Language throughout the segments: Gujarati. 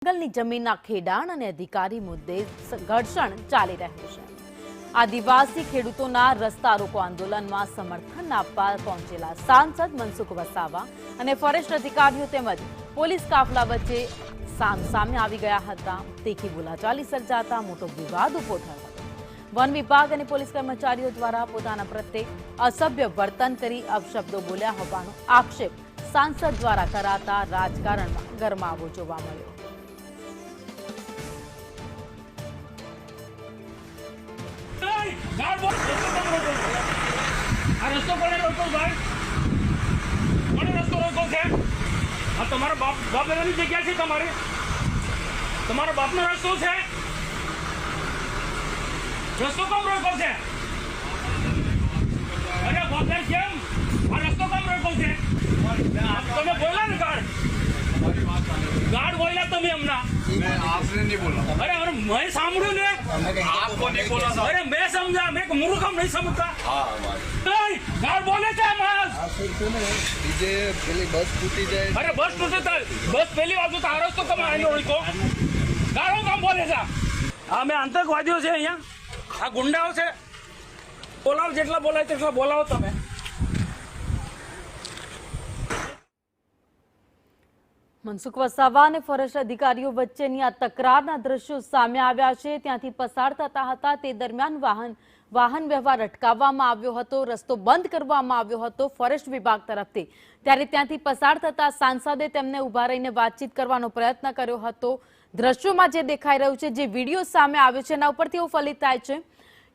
જંગલની જમીનના ખેડાણ અને અધિકારી મુદ્દે ઘર્ષણ ચાલી રહ્યું છે। આદિવાસી ખેડૂતોના રસ્તા રોકો આંદોલનમાં સમર્થન આપવા પહોંચેલા સાંસદ મનસુખ વસાવા અને ફોરેસ્ટ અધિકારીઓ તેમજ પોલીસ કાફલા વચ્ચે સામસામે આવી ગયા હતા। તીખી બોલાચાલી સર્જાતા મોટો વિવાદ ઉભો થયો હતો। વન વિભાગ અને પોલીસ કર્મચારીઓ દ્વારા પોતાના પ્રત્યે અસભ્ય વર્તન કરી અપશબ્દો બોલ્યા હોવાનો આક્ષેપ સાંસદ દ્વારા કરાતા રાજકારણમાં ગરમાવો જોવા મળ્યો। તમારો બાપ એની જગ્યા છે, તમારો બાપનો રસ્તો છે, રસ્તો કેમ રોકો છે? અરે બાપ કેમ આ રસ્તો કેમ રોકો છે? તમે બોલા ને ગાર્ડ બોલ્યા તમે હમણાં? आपने नहीं बोला। अरे अरे मैं सामने ने आपको नहीं बोला था। अरे मैं समझा, मैं मूर्ख हम नहीं समझता। नहीं गार्ड बोले थे मास डीजे पहले बस टूटी जाए। अरे बस टूटे था, बस पहली बात तो तारस तो कम आए को गाड़ो कम बोले था। हाँ मैं आतंकवादियों से यहाँ आ गुंडाओं से बोलाओ, जेटला बोलाय तेटला बोलाओ तमे। મનસુખ વસાવા અને ફોરેસ્ટ અધિકારીઓ વચ્ચેની આ તકરારના દ્રશ્યો સામે આવ્યા છે। ત્યાંથી પસાર થતા હતા તે દરમિયાન વાહન વ્યવહાર અટકાવવામાં આવ્યો હતો, રસ્તો બંધ કરવામાં આવ્યો હતો ફોરેસ્ટ વિભાગ તરફથી। ત્યારે ત્યાંથી પસાર થતા સાંસદે તેમને ઉભા રહીને વાતચીત કરવાનો પ્રયત્ન કર્યો હતો। દ્રશ્યોમાં જે દેખાઈ રહ્યું છે, જે વિડીયો સામે આવ્યો છે એના ઉપરથી એવું ફલિત થાય છે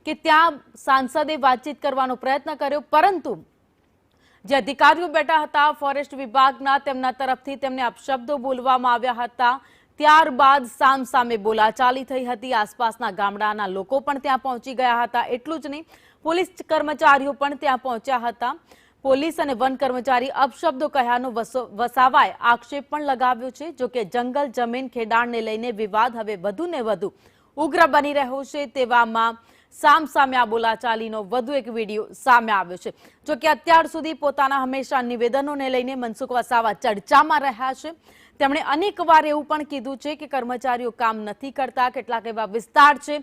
કે ત્યાં સાંસદે વાતચીત કરવાનો પ્રયત્ન કર્યો, પરંતુ જે અધિકારીઓ બેઠા હતા ફોરેસ્ટ વિભાગના તેમના તરફથી તેમને અપશબ્દો બોલવામાં આવ્યા હતા। ત્યારબાદ સામસામે બોલાચાલી થઈ હતી। આસપાસના ગામડાના લોકો પણ ત્યાં પહોંચી ગયા હતા। એટલું જ નહીં, પોલીસ કર્મચારીઓ પણ ત્યાં પહોંચ્યા હતા। પોલીસ અને વન કર્મચારી અપશબ્દો કહ્યાનો વસાવાએ આક્ષેપ પણ લગાવ્યો છે। જોકે જંગલ જમીન ખેડાણને લઈને વિવાદ હવે વધુ ને વધુ ઉગ્ર બની રહ્યો છે। તેવામાં સામસામે આ બોલાચાલીનો વધુ એક વિડીયો સામે આવ્યો છે। જો કે અત્યાર સુધી પોતાના હંમેશા નિવેદનોને લઈને મનસુખ વસાવા ચર્ચામાં રહ્યા છે। તેમણે અનેકવાર એવું પણ કીધું છે કે કર્મચારીઓ કામ નથી કરતા। કેટલાક એવા વિસ્તાર છે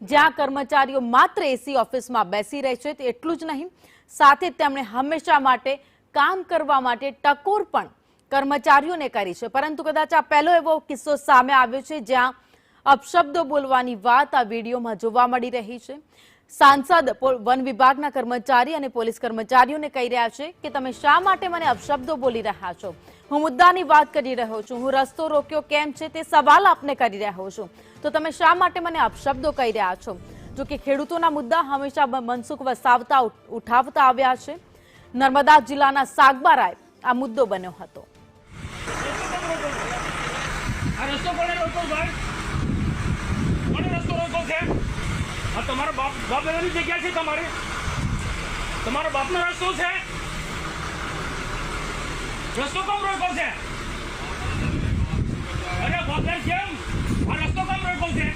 જ્યાં કર્મચારીઓ માત્ર એસી ઓફિસમાં બેસી રહે છે। એટલું જ નહીં, સાથે તેમણે હંમેશા માટે કામ કરવા માટે ટકોર પણ કર્મચારીઓને કરી છે। પરંતુ કદાચ આ પહેલો એવો કિસ્સો સામે આવ્યો છે જ્યાં અપશબ્દો બોલવાની વાત આ વિડીયોમાં જોવા મળી રહી છે। સાંસદ વન વિભાગના કર્મચારી અને પોલીસ કર્મચારીઓને કહી રહ્યા છે કે તમે શા માટે મને અપશબ્દો બોલી રહ્યા છો? હું મુદ્દાની વાત કરી રહ્યો છું, હું રસ્તો રોક્યો કેમ છે તે સવાલ આપને કરી રહ્યો છું, તો તમે શા માટે મને અપશબ્દો કહી રહ્યા છો? જો કે ખેડૂતોના મુદ્દા હંમેશા મનસુખ વસાવા ઉઠાવતા આવ્યા છે। નર્મદા જિલ્લાના સાગબારાએ આ મુદ્દો બન્યો હતો। તમારો બાપ એની જગ્યા છે, તમારો બાપનો રસ્તો છે, રસ્તો કેમ રોકો છે? અરે બાપ કેમ આ રસ્તો કેમ રોકો છે?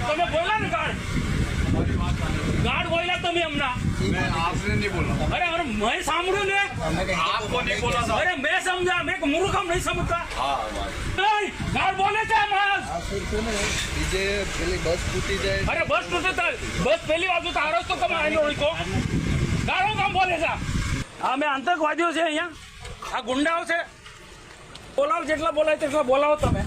તમે બોલા ને ગાર્ડ બોલ્યા તમે હમણાં? आपने नहीं बोला। अरे अरे मैं सामने ने आपको नहीं बोला था। अरे मैं समझा, मैं मूर्ख हम नहीं समझता। नहीं गार्ड बोले थे मास डीजे पहले बस टूटी जाए। अरे बस टूटे था, बस पहली बात तो तारस तो कम आए को गाड़ो कम बोले था। हाँ मैं आतंकवादियों से यहाँ आ गुंडाओं से बोलाओ, जेटला बोलाय तेटला बोलाओ तमे।